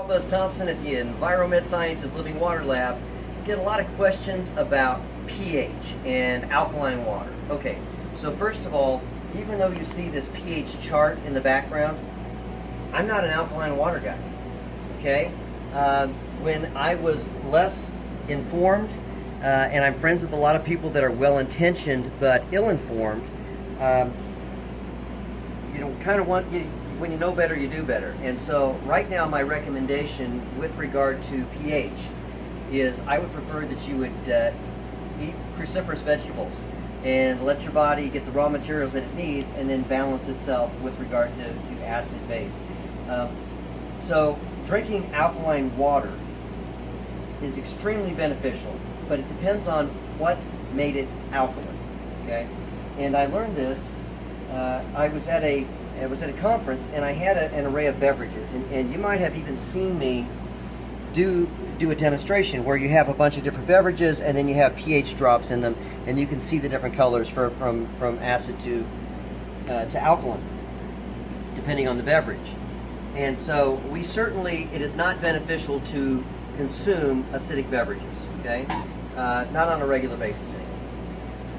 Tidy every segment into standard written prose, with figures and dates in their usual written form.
Buzz Thompson at the Enviromed Sciences Living Water Lab. Get a lot of questions about pH and alkaline water. Okay, so first of all, even though you see this pH chart in the background, I'm not an alkaline water guy. Okay, when I was less informed, and I'm friends with a lot of people that are well-intentioned but ill-informed, you know, kind of when you know better, you do better. And so right now my recommendation with regard to pH is I would prefer that you would eat cruciferous vegetables and let your body get the raw materials that it needs and then balance itself with regard to acid base. So drinking alkaline water is extremely beneficial, but it depends on what made it alkaline. Okay, and I learned this. I was at a conference and I had an array of beverages, and you might have even seen me do a demonstration where you have a bunch of different beverages and then you have pH drops in them, and you can see the different colors from acid to alkaline depending on the beverage. And so it is not beneficial to consume acidic beverages, okay? Not on a regular basis anyway.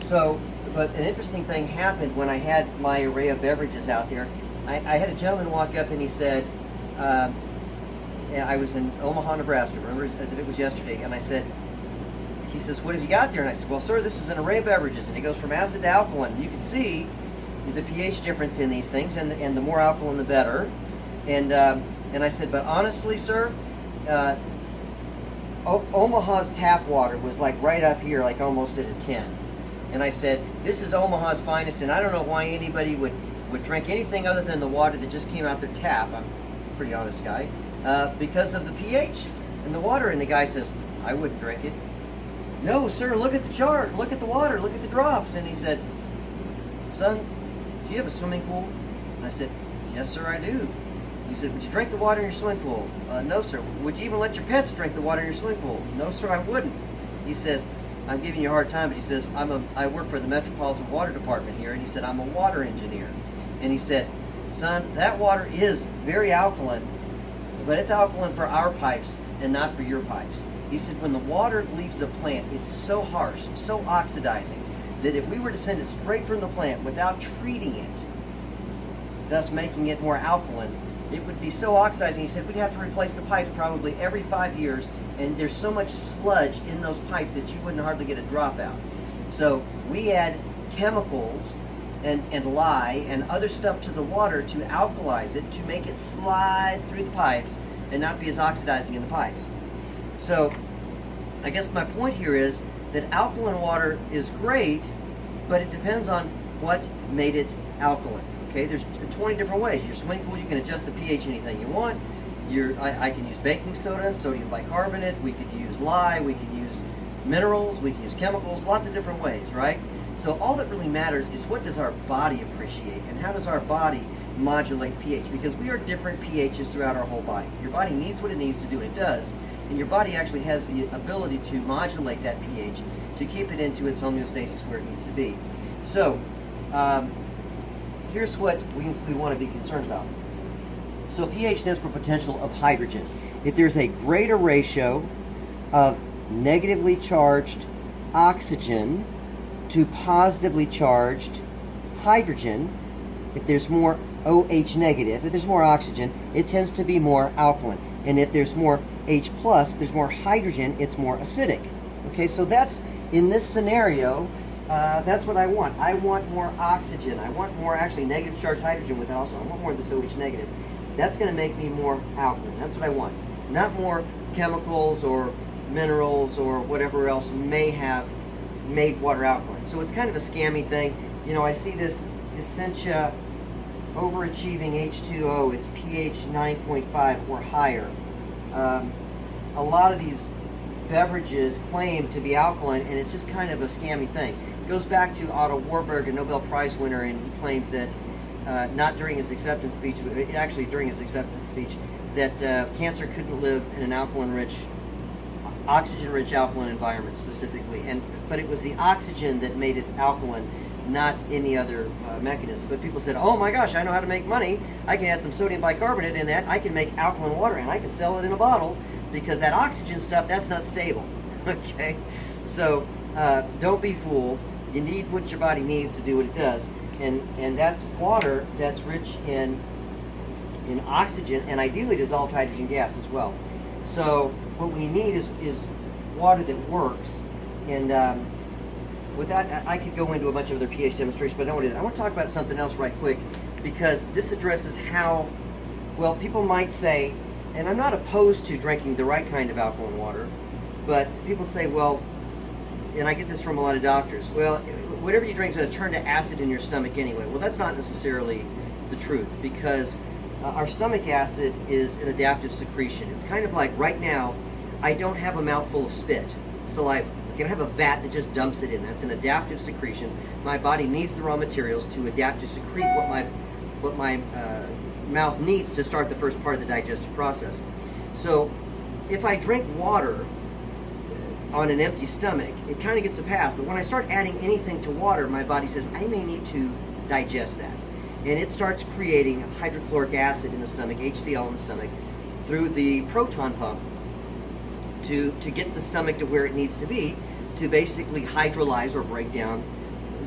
So, but an interesting thing happened when I had my array of beverages out there. I had a gentleman walk up and he said, I was in Omaha, Nebraska, remember, as if it was yesterday, and he says, what have you got there? And I said, well, sir, this is an array of beverages, and it goes from acid to alkaline. And you can see the pH difference in these things, and the more alkaline, the better. And I said, but honestly, sir, Omaha's tap water was like right up here, like almost at a 10. And I said, this is Omaha's finest, and I don't know why anybody would drink anything other than the water that just came out their tap. I'm a pretty honest guy. Because of the pH and the water. And the guy says, I wouldn't drink it. No, sir, look at the chart. Look at the water. Look at the drops. And he said, son, do you have a swimming pool? And I said, yes, sir, I do. He said, would you drink the water in your swimming pool? No, sir. Would you even let your pets drink the water in your swimming pool? No, sir, I wouldn't. He says, I'm giving you a hard time, but he says, I work for the Metropolitan Water Department here, and he said, I'm a water engineer. And he said, son, that water is very alkaline, but it's alkaline for our pipes and not for your pipes. He said, when the water leaves the plant, it's so harsh, so oxidizing, that if we were to send it straight from the plant without treating it, thus making it more alkaline, it would be so oxidizing. He said, we'd have to replace the pipes probably every 5 years, and there's so much sludge in those pipes that you wouldn't hardly get a drop out. So we add chemicals and lye and other stuff to the water to alkalize it, to make it slide through the pipes and not be as oxidizing in the pipes. So I guess my point here is that alkaline water is great, but it depends on what made it alkaline. Okay, there's 20 different ways. Your swimming pool, you can adjust the pH anything you want. I can use baking soda, sodium bicarbonate, we could use lye, we can use minerals, we can use chemicals, lots of different ways, right? So all that really matters is what does our body appreciate, and how does our body modulate pH? Because we are different pHs throughout our whole body. Your body needs what it needs to do, and it does. And your body actually has the ability to modulate that pH to keep it into its homeostasis where it needs to be. So here's what we want to be concerned about. So pH stands for potential of hydrogen. If there's a greater ratio of negatively charged oxygen to positively charged hydrogen, if there's more OH negative, if there's more oxygen, it tends to be more alkaline. And if there's more H plus, if there's more hydrogen, it's more acidic. Okay, so that's, in this scenario, that's what I want. I want more oxygen. I want more actually negative charged hydrogen with it also. I want more of this OH negative. That's going to make me more alkaline. That's what I want. Not more chemicals or minerals or whatever else may have made water alkaline. So it's kind of a scammy thing. You know, I see this Essentia overachieving H2O. It's pH 9.5 or higher. A lot of these beverages claim to be alkaline, and it's just kind of a scammy thing. It goes back to Otto Warburg, a Nobel Prize winner, and he claimed that not during his acceptance speech, but actually during his acceptance speech, that cancer couldn't live in an alkaline-rich, oxygen-rich alkaline environment specifically. But it was the oxygen that made it alkaline, not any other mechanism. But people said, oh my gosh, I know how to make money. I can add some sodium bicarbonate in that. I can make alkaline water and I can sell it in a bottle, because that oxygen stuff, that's not stable. Okay, so don't be fooled. You need what your body needs to do what it does, and that's water that's rich in oxygen and ideally dissolved hydrogen gas as well. So what we need is water that works. And with that, I could go into a bunch of other pH demonstrations, but I don't want to do that. I want to talk about something else right quick, because this addresses how, well, people might say, and I'm not opposed to drinking the right kind of alkaline water, but people say, well, and I get this from a lot of doctors, well, whatever you drink is going to turn to acid in your stomach anyway. Well, that's not necessarily the truth, because our stomach acid is an adaptive secretion. It's kind of like right now, I don't have a mouthful of spit, saliva. I don't have a vat that just dumps it in. That's an adaptive secretion. My body needs the raw materials to adapt to secrete what my mouth needs to start the first part of the digestive process. So if I drink water on an empty stomach, it kind of gets a pass. But when I start adding anything to water, my body says, I may need to digest that. And it starts creating hydrochloric acid in the stomach, HCl in the stomach, through the proton pump to get the stomach to where it needs to be, to basically hydrolyze or break down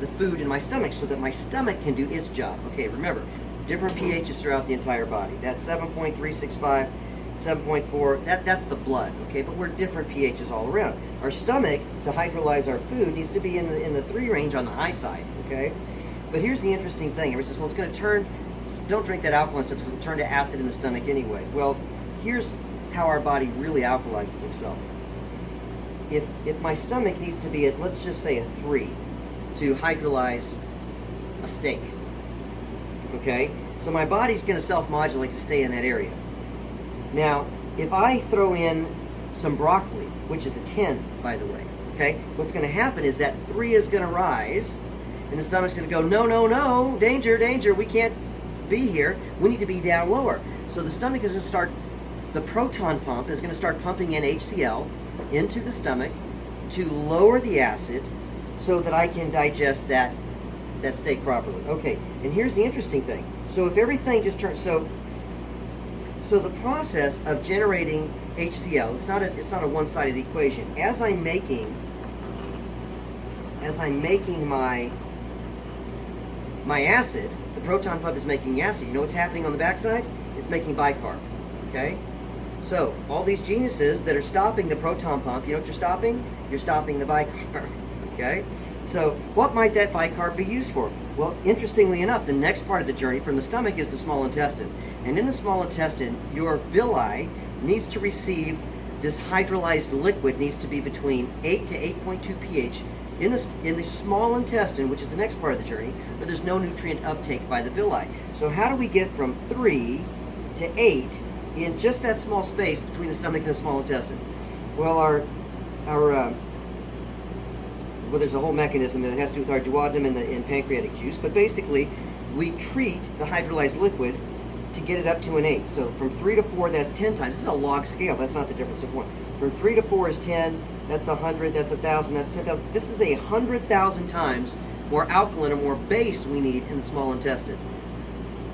the food in my stomach so that my stomach can do its job. Okay, remember, different pHs throughout the entire body. That's 7.365, 7.4, that's the blood, okay? But we're different pHs all around. Our stomach, to hydrolyze our food, needs to be in the 3 range on the high side, okay? But here's the interesting thing. Everybody says, well, it's going to turn, don't drink that alkaline stuff, it's going to turn to acid in the stomach anyway. Well, here's how our body really alkalizes itself. If my stomach needs to be at, let's just say, a 3 to hydrolyze a steak, okay? So my body's going to self-modulate to stay in that area. Now, if I throw in some broccoli, which is a 10, by the way, okay, what's going to happen is that 3 is going to rise, and the stomach's going to go, no, no, no, danger, danger, we can't be here, we need to be down lower. So the stomach is going to start, the proton pump is going to start pumping in HCl into the stomach to lower the acid so that I can digest that steak properly. Okay, and here's the interesting thing. So if everything just turns, so the process of generating HCl, it's not a one-sided equation. As I'm making my acid, the proton pump is making acid. You know what's happening on the backside? It's making bicarb, okay? So all these geniuses that are stopping the proton pump, you know what you're stopping? You're stopping the bicarb, okay? So what might that bicarb be used for? Well, interestingly enough, the next part of the journey from the stomach is the small intestine. And in the small intestine, your villi needs to receive this hydrolyzed liquid, needs to be between 8 to 8.2 pH in the small intestine, which is the next part of the journey, where there's no nutrient uptake by the villi. So how do we get from 3 to 8 in just that small space between the stomach and the small intestine? Well, well, there's a whole mechanism that has to do with our duodenum and pancreatic juice, but basically we treat the hydrolyzed liquid to get it up to an 8. So from 3 to 4, that's 10 times. This is a log scale. That's not the difference of 1. From 3 to 4 is 10. That's 100. That's 1,000. That's 10,000. This is 100,000 times more alkaline or more base we need in the small intestine,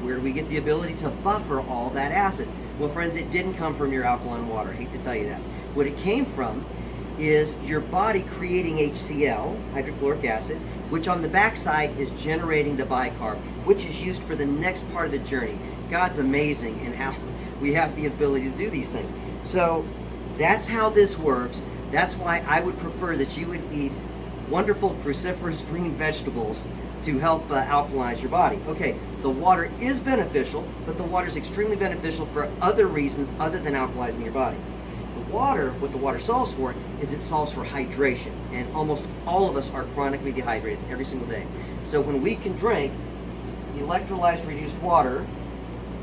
where we get the ability to buffer all that acid. Well, friends, it didn't come from your alkaline water. I hate to tell you that. What it came from is your body creating HCl, hydrochloric acid, which on the backside is generating the bicarb, which is used for the next part of the journey. God's amazing in how we have the ability to do these things. So that's how this works. That's why I would prefer that you would eat wonderful cruciferous green vegetables to help alkalinize your body. Okay, the water is beneficial, but the water is extremely beneficial for other reasons other than alkalizing your body. The water, what the water solves for, is it solves for hydration, and almost all of us are chronically dehydrated every single day. So when we can drink electrolyzed reduced water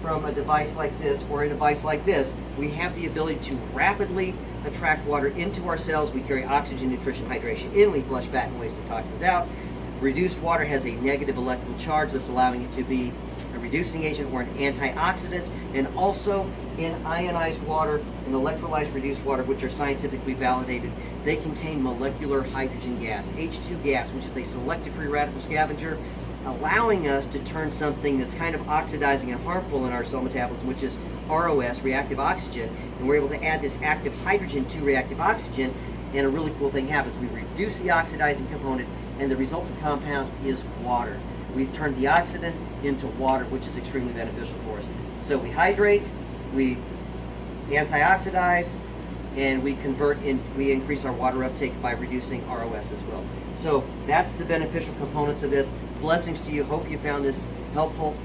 from a device like this or a device like this, we have the ability to rapidly attract water into our cells. We carry oxygen, nutrition, hydration in, we flush fat and waste and toxins out. Reduced water has a negative electrical charge, thus allowing it to be reduced reducing agent or an antioxidant, and also in ionized water and electrolyzed reduced water, which are scientifically validated, they contain molecular hydrogen gas, H2 gas, which is a selective free radical scavenger, allowing us to turn something that's kind of oxidizing and harmful in our cell metabolism, which is ROS, reactive oxygen, and we're able to add this active hydrogen to reactive oxygen, and a really cool thing happens. We reduce the oxidizing component, and the resultant compound is water. We've turned the oxidant into water, which is extremely beneficial for us. So we hydrate, we antioxidize, and we we increase our water uptake by reducing ROS as well. So that's the beneficial components of this. Blessings to you. Hope you found this helpful.